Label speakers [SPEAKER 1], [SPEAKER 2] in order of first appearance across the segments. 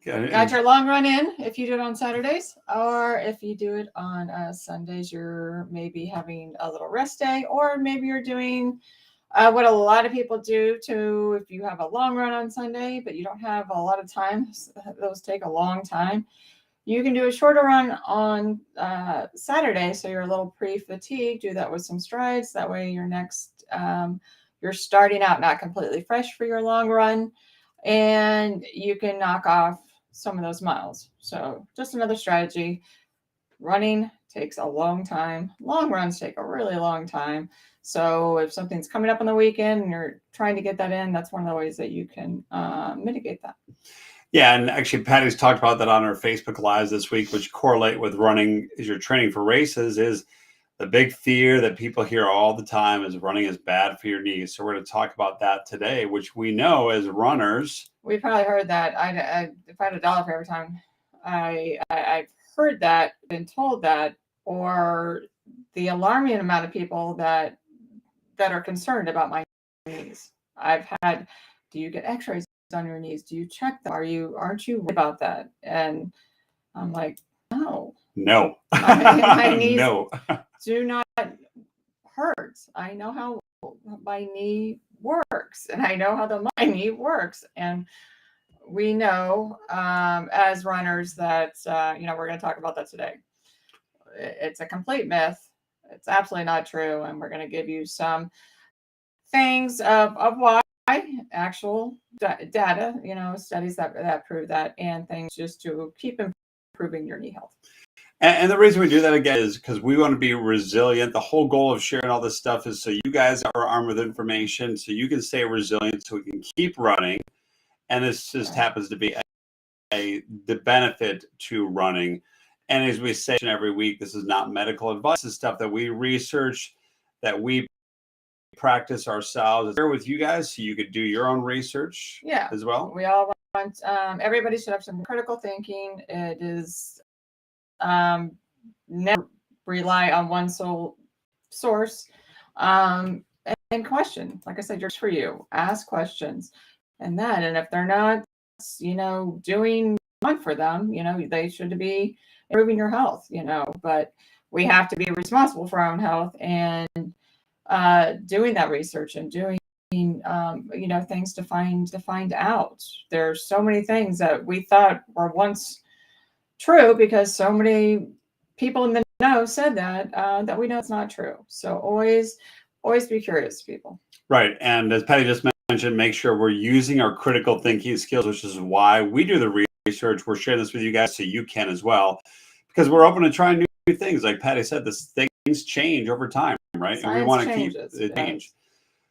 [SPEAKER 1] got your long run in if you do it on Saturdays, or if you do it on Sundays, you're maybe having a little rest day, or maybe you're doing what a lot of people do too. If you have a long run on Sunday, but you don't have a lot of time, those take a long time. You can do a shorter run on Saturday, so you're a little pre-fatigued. Do that with some strides. That way, you're starting out not completely fresh for your long run, and you can knock off some of those miles. So just another strategy. Running takes a long time. Long runs take a really long time. So if something's coming up on the weekend and you're trying to get that in, that's one of the ways that you can mitigate that.
[SPEAKER 2] Yeah, and actually Patty's talked about that on her Facebook Lives this week, which correlate with running as you're training for races. Is the big fear that people hear all the time is running is bad for your knees. So we're going to talk about that today, which we know as runners.
[SPEAKER 1] We've probably heard that. If I had $1 for every time I've heard that, been told that, or the alarming amount of people that are concerned about my knees. I've had, do you get x-rays on your knees? Do you check them? Aren't you worried about that? And I'm like, no. My knees
[SPEAKER 2] no.
[SPEAKER 1] do not hurt. I know how my knee works, and I know how my knee works. And we know as runners that, we're going to talk about that today. It's a complete myth. It's absolutely not true. And we're going to give you some things of why, actual data, studies that prove that, and things just to keep improving your knee health.
[SPEAKER 2] And the reason we do that again is because we want to be resilient. The whole goal of sharing all this stuff is so you guys are armed with information, so you can stay resilient, so we can keep running. And this just happens to be the benefit to running. And as we say every week, this is not medical advice. This is stuff that we research, that we practice ourselves. Share with you guys so you could do your own research as well.
[SPEAKER 1] We all want, everybody should have some critical thinking. It is never rely on one sole source, and question. Like I said, just for you, ask questions, and if they're not, doing one for them, they should be improving your health, but we have to be responsible for our own health, and doing that research and doing things to find out. There's so many things that we thought were once true because so many people in the know said that we know it's not true. So always be curious, people.
[SPEAKER 2] Right. And as Patty just mentioned, make sure we're using our critical thinking skills, which is why we do the research. We're sharing this with you guys so you can as well, because we're open to trying new things. Like Patty said, things change over time, right?
[SPEAKER 1] Science
[SPEAKER 2] and we want to keep it change.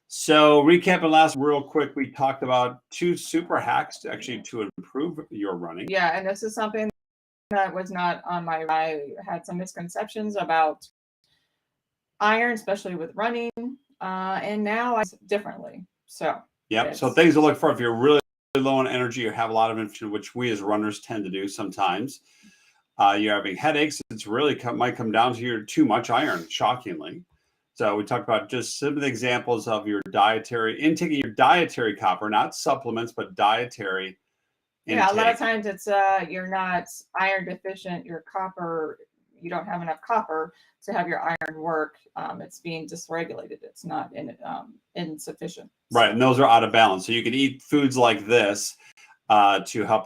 [SPEAKER 2] So recapping last real quick, we talked about 2 super hacks to improve your running.
[SPEAKER 1] Yeah, and this is something that was not on I had some misconceptions about iron, especially with running, and now I differently. So
[SPEAKER 2] so things to look for if you're really low on energy or have a lot of information, which we as runners tend to do sometimes. You're having headaches. It's really might come down to your too much iron, shockingly. So we talked about just some of the examples of your intaking your dietary copper, not supplements, but dietary intake.
[SPEAKER 1] Yeah, a lot of times it's you're not iron deficient. Your copper, you don't have enough copper to have your iron work. It's being dysregulated. It's not insufficient.
[SPEAKER 2] Right, and those are out of balance. So you can eat foods like this to help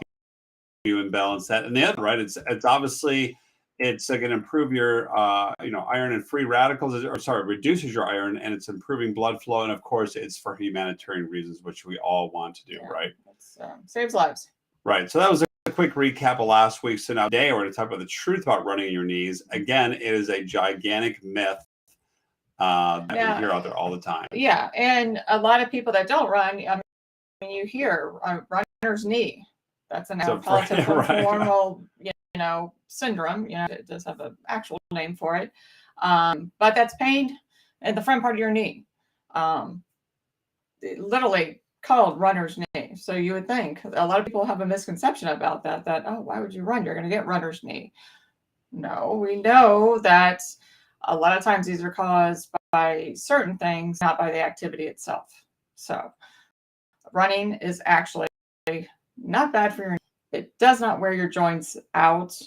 [SPEAKER 2] you imbalance that. And the other, right, it's obviously it's going to improve your iron and free radicals, reduces your iron, and it's improving blood flow. And of course, it's for humanitarian reasons, which we all want to do, right?
[SPEAKER 1] It saves lives.
[SPEAKER 2] Right. So that was a quick recap of last week. So now today we're going to talk about the truth about running in your knees. Again, it is a gigantic myth that we hear out there all the time.
[SPEAKER 1] Yeah, and a lot of people that don't run, you hear runner's knee. That's an formal, syndrome. It does have an actual name for it. But that's pain in the front part of your knee. Literally called runner's knee. So you would think a lot of people have a misconception about that, why would you run? You're going to get runner's knee. No, we know that a lot of times these are caused by certain things, not by the activity itself. So running is actually not bad for your knee. does not wear your joints out.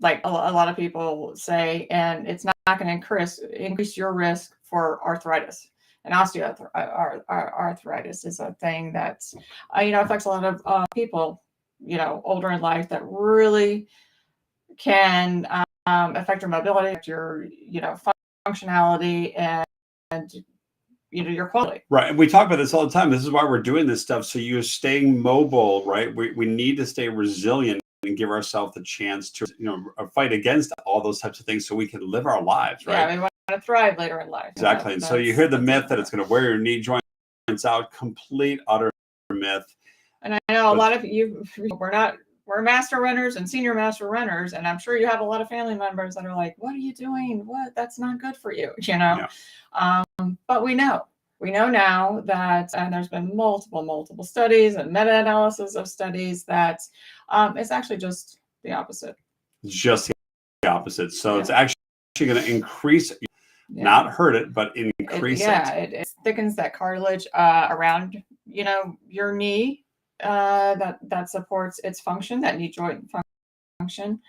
[SPEAKER 1] Like a lot of people say, and it's not going to increase your risk for arthritis. And osteoarthritis is a thing that's, affects a lot of people, older in life, that really can affect your mobility, your, functionality, and your quality.
[SPEAKER 2] Right. And we talk about this all the time. This is why we're doing this stuff. So you're staying mobile, right? We need to stay resilient and give ourselves the chance to, fight against all those types of things so we can live our lives, right?
[SPEAKER 1] Yeah, we want to thrive later in life.
[SPEAKER 2] Exactly. And so you hear the myth that it's going to wear your knee joints out. Complete, utter myth.
[SPEAKER 1] And I know a lot of you, we're master runners and senior master runners. And I'm sure you have a lot of family members that are like, what are you doing? That's not good for you, Yeah. But we know now that, and there's been multiple studies and meta-analysis of studies that it's actually just the opposite.
[SPEAKER 2] It's just the opposite. So it's actually going to increase, not hurt it, but increase it.
[SPEAKER 1] It thickens that cartilage around, your knee that supports its function, that knee joint function.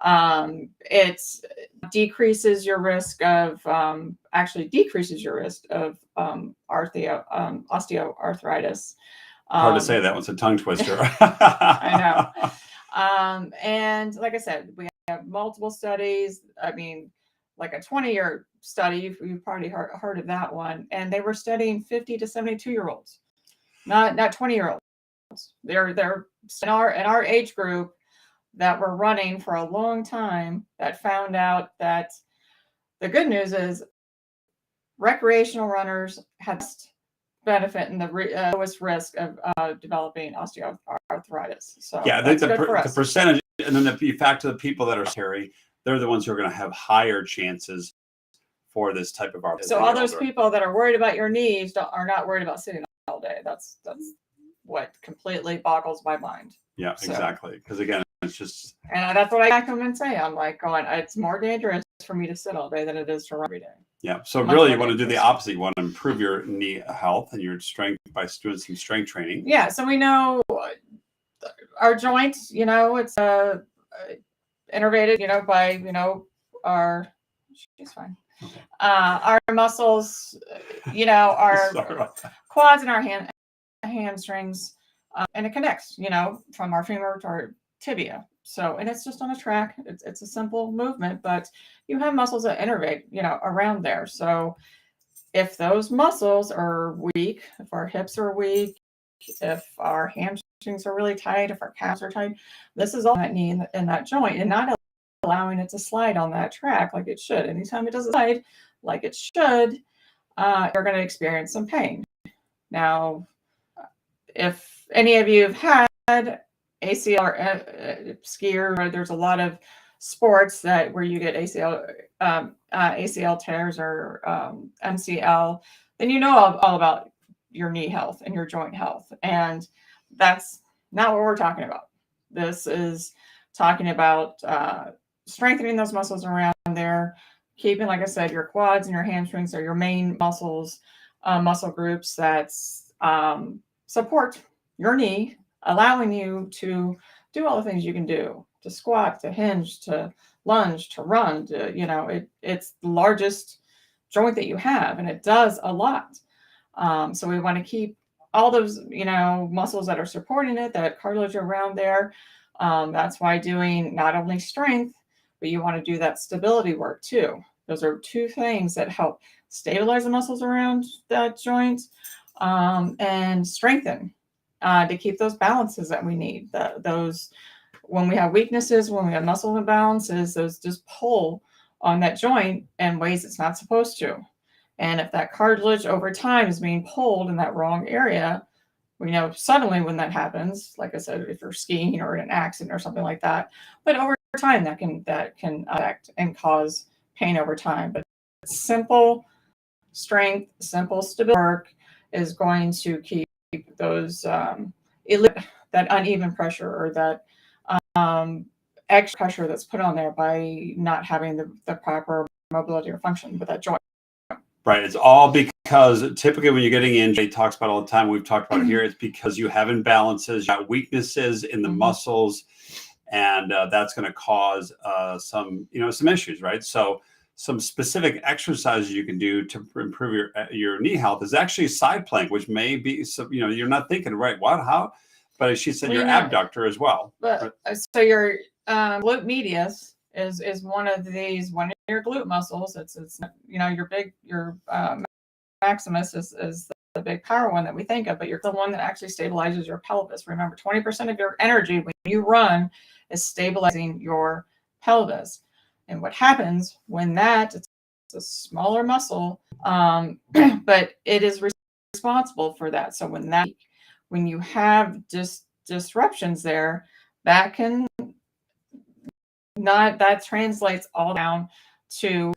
[SPEAKER 1] It decreases your risk of osteoarthritis.
[SPEAKER 2] Hard to say that one's a tongue twister.
[SPEAKER 1] I know. And like I said, we have multiple studies. I mean, like a 20-year study, you've probably heard of that one. And they were studying 50 to 72-year-olds, not 20-year-olds. They're in our age group that were running for a long time, that found out that the good news is recreational runners had benefit and the lowest risk of developing osteoarthritis. So
[SPEAKER 2] yeah, I think the percentage, and then the fact of the people that are scary, they're the ones who are going to have higher chances for this type of arthritis.
[SPEAKER 1] So all those people that are worried about your knees are not worried about sitting all day. That's what completely boggles my mind.
[SPEAKER 2] Yeah, exactly. Because again, it's just,
[SPEAKER 1] and that's what I come and say. I'm like going, it's more dangerous for me to sit all day than it is to run every day.
[SPEAKER 2] Yeah. So really, you want to do the opposite. You want to improve your knee health and your strength by doing some strength training.
[SPEAKER 1] Yeah. So we know our joints. It's innervated. By our. She's fine. Okay. Our muscles. Our quads and our hamstrings, and it connects. From our femur to our tibia. So, and it's just on a track. It's a simple movement, but you have muscles that innervate, around there. So if those muscles are weak, if our hips are weak, if our hamstrings are really tight, if our calves are tight, this is all that knee in that joint, and not allowing it to slide on that track like it should. Anytime it doesn't slide like it should, you're going to experience some pain. Now, if any of you have had ACL or skier, there's a lot of sports where you get ACL tears or MCL, then all about your knee health and your joint health. And that's not what we're talking about. This is talking about strengthening those muscles around there, keeping, like I said, your quads and your hamstrings are your main muscles, muscle groups that support your knee, allowing you to do all the things you can do, to squat, to hinge, to lunge, to run, it's the largest joint that you have, and it does a lot. So we want to keep all those, muscles that are supporting it, that cartilage around there. That's why doing not only strength, but you want to do that stability work too. Those are two things that help stabilize the muscles around that joint, and strengthen, to keep those balances that we need. Those, when we have weaknesses, when we have muscle imbalances, those just pull on that joint in ways it's not supposed to. And if that cartilage over time is being pulled in that wrong area, we know suddenly when that happens, like I said, if you're skiing or in an accident or something like that, but over time that can affect and cause pain over time. But simple strength, simple stability work is going to keep those that uneven pressure, or that extra pressure that's put on there by not having the proper mobility or function with that joint.
[SPEAKER 2] Right. It's all because because typically when you're getting injured, he talks about all the time, we've talked about it here, it's because you have imbalances, you got weaknesses in the muscles, and that's going to cause some issues, right? So some specific exercises you can do to improve your knee health is actually side plank, which may be you're not thinking, right, what, how, but she said your abductor as well.
[SPEAKER 1] But so your glute medius is one of your glute muscles. It's your maximus is the big power one that we think of, but you're the one that actually stabilizes your pelvis. Remember, 20% of your energy when you run is stabilizing your pelvis. And what happens when it's a smaller muscle, but it is responsible for that. So when you have disruptions there, that translates all down to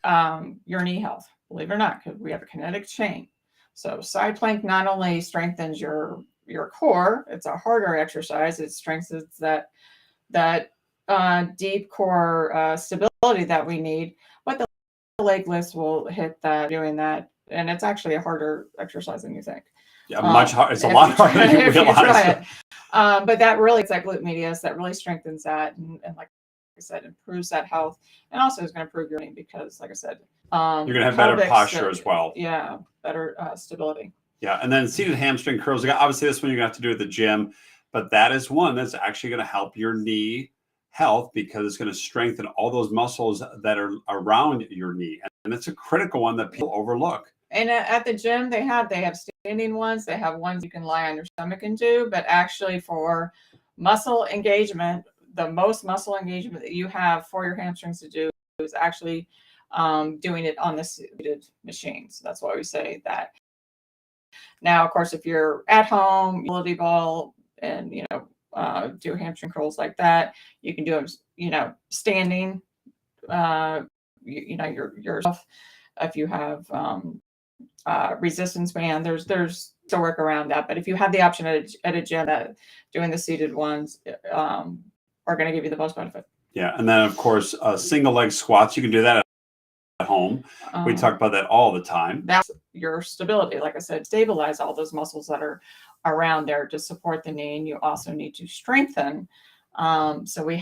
[SPEAKER 1] your knee health, believe it or not, because we have a kinetic chain. So side plank not only strengthens your core, it's a harder exercise, it strengthens that deep core stability that we need, but the leg lifts will hit that doing that, and it's actually a harder exercise than you think.
[SPEAKER 2] Yeah, much harder. It's a lot harder than you realize.
[SPEAKER 1] But that really, it's that glute medius that really strengthens that, and like I said, improves that health, and also is going to improve your knee because, like I said,
[SPEAKER 2] you're going to have better posture as well.
[SPEAKER 1] Yeah, better stability.
[SPEAKER 2] Yeah, and then seated hamstring curls. Obviously, this one you're going to have to do at the gym, but that is one that's actually going to help your knee health because it's going to strengthen all those muscles that are around your knee, and it's a critical one that people overlook.
[SPEAKER 1] And at the gym, they have standing ones. They have ones you can lie on your stomach and do, but actually for muscle engagement, the most muscle engagement that you have for your hamstrings to do is actually doing it on the seated machine. So that's why we say that. Now, of course, if you're at home, utility ball, and do hamstring curls like that, you can do them, standing. Yourself. If you have resistance band, there's to work around that. But if you have the option at a gym, that doing the seated ones are going to give you the most benefit.
[SPEAKER 2] Yeah, and then of course single leg squats, you can do that at home. We talk about that all the time.
[SPEAKER 1] That's your stability. Like I said, stabilize all those muscles that are around there to support the knee, and you also need to strengthen. So we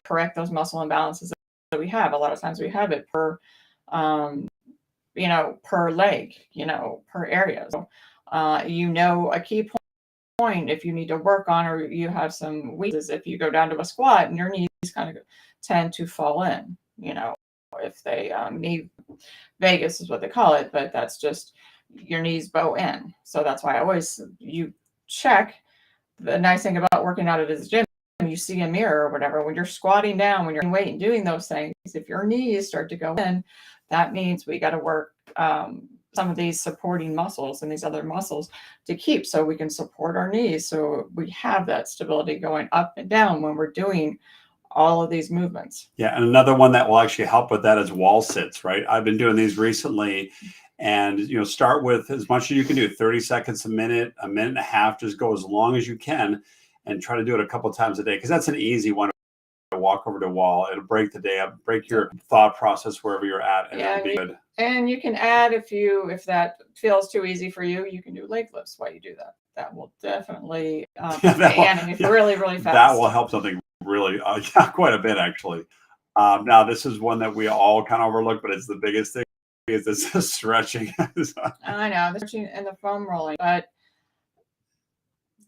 [SPEAKER 1] correct those muscle imbalances that we have. A lot of times we have it per leg, per area. So, a key point if you need to work on, or you have some weaknesses, if you go down to a squat and your knees kind of tend to fall in, if they knee Vegas is what they call it, but that's just your knees bow in. So that's why you check. The nice thing about working out at a gym, you see a mirror or whatever, when you're squatting down, when you're weight and doing those things, if your knees start to go in, that means we got to work some of these supporting muscles and these other muscles to keep, so we can support our knees, so we have that stability going up and down when we're doing all of these movements.
[SPEAKER 2] Yeah, and another one that will actually help with that is wall sits, right? I've been doing these recently, and start with as much as you can do, 30 seconds, a minute and a half, just go as long as you can, and try to do it a couple of times a day, because that's an easy one. Walk over to a wall, it'll break the day up, break your thought process wherever you're at, and it'll be good.
[SPEAKER 1] And you can add, if that feels too easy for you, you can do leg lifts while you do that. That will definitely really, really fast.
[SPEAKER 2] That will help something really quite a bit, actually. Now, this is one that we all kind of overlook, but it's the biggest thing, is this stretching.
[SPEAKER 1] I know, the stretching and the foam rolling, but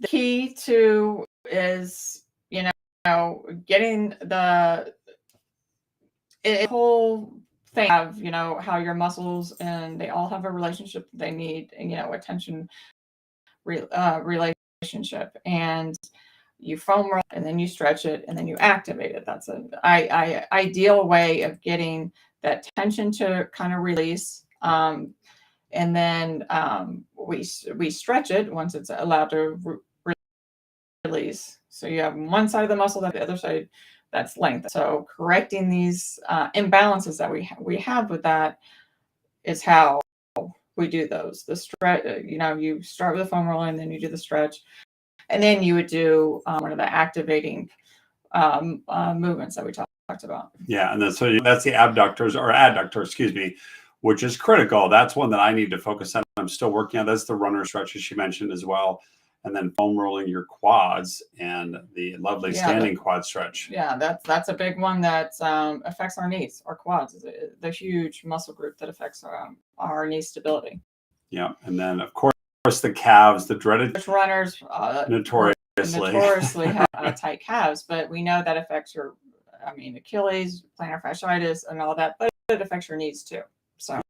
[SPEAKER 1] the key to is getting the whole thing of how your muscles, and they all have a relationship that they need, and attention relationship, and you foam roll, and then you stretch it, and then you activate it. That's an ideal way of getting that tension to kind of release, and then we stretch it once it's allowed to release. So you have one side of the muscle, the other side that's length. So correcting these imbalances that we have with that is how we do those. The stretch, you start with the foam rolling, then you do the stretch, and then you would do one of the activating movements that we talked about.
[SPEAKER 2] Yeah, and that's the abductors or adductor, excuse me, which is critical. That's one that I need to focus on I'm still working on. That's the runner stretch, as she mentioned as well. And then foam rolling your quads and the lovely standing quad stretch.
[SPEAKER 1] Yeah, that's a big one that affects our knees, our quads. The huge muscle group that affects our knee stability.
[SPEAKER 2] Yeah, and then of course the calves, the dreaded
[SPEAKER 1] runners notoriously have tight calves, but we know that affects your, Achilles, plantar fasciitis, and all that, but it affects your knees too. So.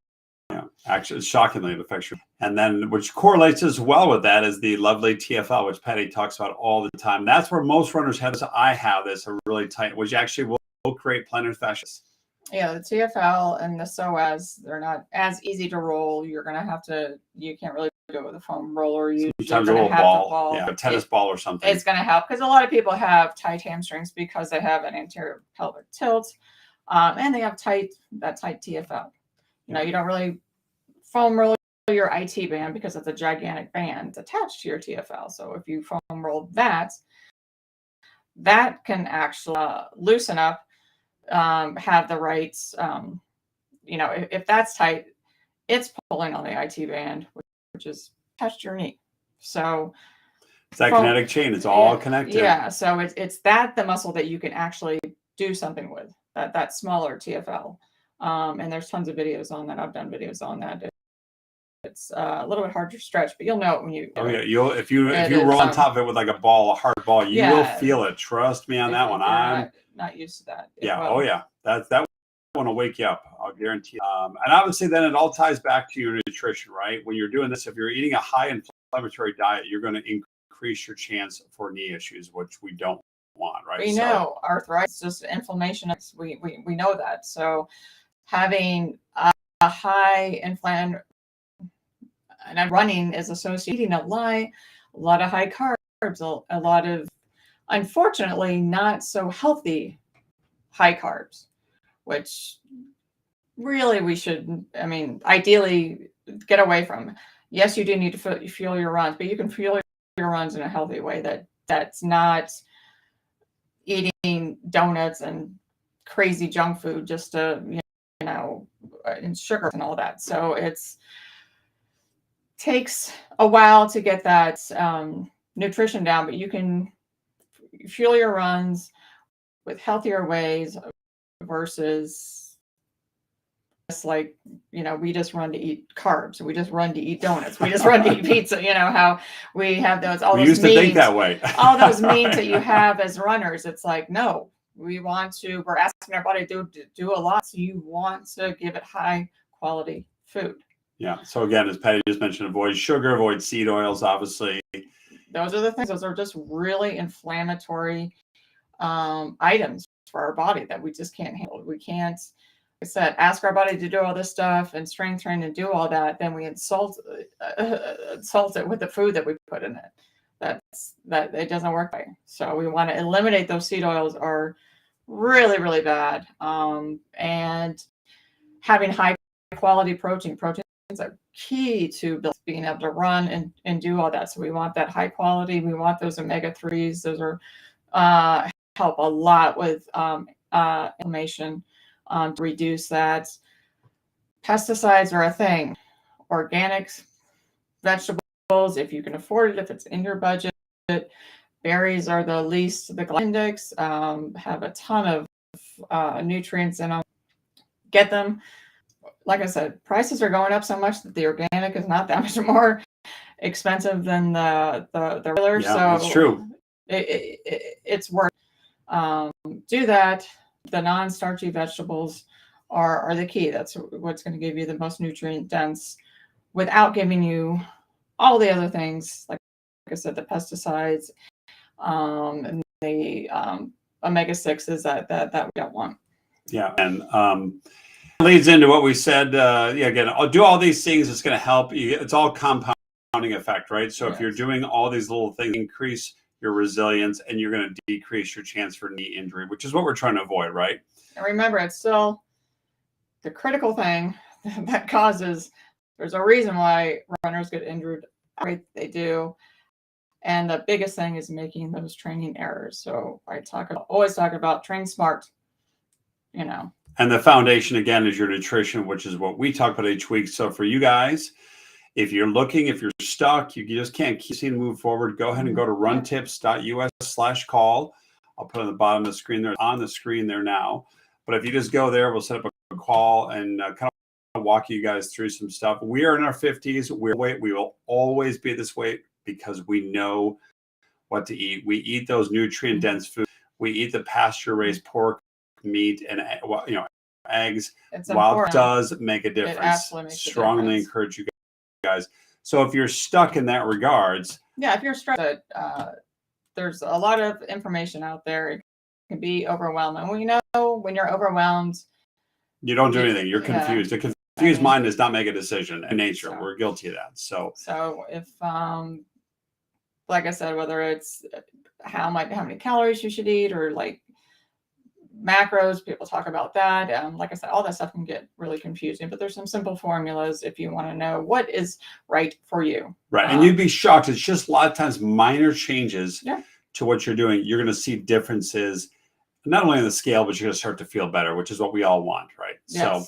[SPEAKER 2] Yeah, actually, shockingly, it affects you. And then, which correlates as well with that, is the lovely TFL, which Patty talks about all the time. That's where most runners have this. I have this, a really tight, which actually will create plantar fasciitis.
[SPEAKER 1] Yeah, the TFL and the psoas, they're not as easy to roll. You can't really do it with a foam roller.
[SPEAKER 2] Sometimes a little ball, a tennis ball or something.
[SPEAKER 1] It's going to help because a lot of people have tight hamstrings because they have an anterior pelvic tilt, and they have that tight TFL. You don't really foam roll your IT band because it's a gigantic band attached to your TFL. So if you foam roll that can actually loosen up, have the right, if that's tight, it's pulling on the IT band, which is attached to your knee. So
[SPEAKER 2] it's that kinetic chain. It's all connected.
[SPEAKER 1] Yeah. So it's the muscle that you can actually do something with, that smaller TFL. And there's tons of videos on that. I've done videos on that. It's a little bit hard to stretch, but you'll know it when you.
[SPEAKER 2] If you roll on top of it with like a hard ball, you will feel it. Trust me on that one. I'm
[SPEAKER 1] not used to that.
[SPEAKER 2] That one will wake you up. I'll guarantee. And obviously, then it all ties back to your nutrition, right? When you're doing this, if you're eating a high inflammatory diet, you're going to increase your chance for knee issues, which we don't want, right?
[SPEAKER 1] We know arthritis, just inflammation. We know that. So having a high inflammatory, and running is associating a lot of high carbs, a lot of, unfortunately, not so healthy high carbs, which really we should, ideally get away from. Yes, you do need to fuel your runs, but you can fuel your runs in a healthy way that's not eating donuts and crazy junk food just to, and sugar and all that. So takes a while to get that nutrition down, but you can fuel your runs with healthier ways versus just like, we just run to eat carbs. We just run to eat donuts. We just run to eat pizza. How we have those, all those
[SPEAKER 2] used to think that way.
[SPEAKER 1] All those means that you have as runners. It's like, no, we're asking our body to do a lot. So you want to give it high quality food.
[SPEAKER 2] Yeah. So again, as Patty just mentioned, avoid sugar, avoid seed oils, obviously.
[SPEAKER 1] Those are the things. Those are just really inflammatory items for our body that we just can't handle. We can't, like I said, ask our body to do all this stuff and strength train and do all that. Then we insult it with the food that we put in it. That it doesn't work right. So we want to eliminate those seed oils are really, really bad. And having high quality protein are key to being able to run and do all that. So we want that high quality. We want those omega-3s. Those are help a lot with inflammation, to reduce that. Pesticides are a thing. Organics, vegetables, if you can afford it, if it's in your budget. Berries are the least, the index, have a ton of nutrients in them. Get them. Like I said, prices are going up so much that the organic is not that much more expensive than the regular.
[SPEAKER 2] Yeah,
[SPEAKER 1] so
[SPEAKER 2] that's true.
[SPEAKER 1] It's worth do that. The non-starchy vegetables are the key. That's what's going to give you the most nutrient dense without giving you all the other things, like I said, the pesticides, and the omega-6s that we don't want.
[SPEAKER 2] Yeah, and leads into what we said. Again, I'll do all these things. It's going to help you. It's all compounding effect, right? So if you're doing all these little things, increase your resilience, and you're going to decrease your chance for knee injury, which is what we're trying to avoid, right?
[SPEAKER 1] And remember, it's still the critical thing that causes. There's a reason why runners get injured. They do. And the biggest thing is making those training errors. So I always talk about train smart,
[SPEAKER 2] And the foundation, again, is your nutrition, which is what we talk about each week. So for you guys, If you're looking, if you're stuck, you just can't keep seeing move forward, go ahead and go to runtips.us/call. I'll put it on the bottom of the screen there, on the screen there now. But if you just go there, we'll set up a call and kind of walk you guys through some stuff. We are in our 50s. We will always be this way because we know what to eat. We eat those nutrient dense foods. We eat the pasture raised pork, meat, and eggs. While it does make a difference,
[SPEAKER 1] it absolutely makes
[SPEAKER 2] strongly
[SPEAKER 1] a difference.
[SPEAKER 2] encourage you guys. So if you're stuck in that regards,
[SPEAKER 1] if you're stuck, there's a lot of information out there. It can be overwhelming. We know when you're overwhelmed,
[SPEAKER 2] you don't do anything. You're confused. A confused mind does not make a decision. In nature, we're guilty of that. So
[SPEAKER 1] if like I said, whether it's how many calories you should eat, or like macros, people talk about that. Like I said, all that stuff can get really confusing, but there's some simple formulas if you want to know what is right for you.
[SPEAKER 2] Right. And you'd be shocked. It's just a lot of times minor changes to what you're doing. You're going to see differences, not only on the scale, but you're going to start to feel better, which is what we all want, right?
[SPEAKER 1] Yes. So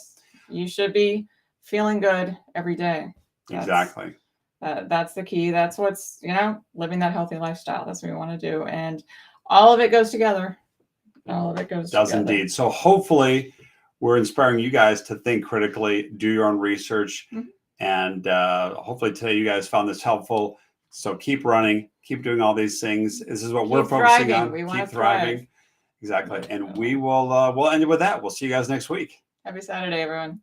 [SPEAKER 1] you should be feeling good every day.
[SPEAKER 2] Exactly.
[SPEAKER 1] That's the key. That's what's, living that healthy lifestyle. That's what we want to do. And all of it goes together. All of it goes together. Does
[SPEAKER 2] indeed. So hopefully we're inspiring you guys to think critically, do your own research. And hopefully today you guys found this helpful. So keep running, keep doing all these things. This is what we're focusing on.
[SPEAKER 1] We
[SPEAKER 2] keep thriving. Exactly. And we will we'll end it with that. We'll see you guys next week.
[SPEAKER 1] Happy Saturday, everyone.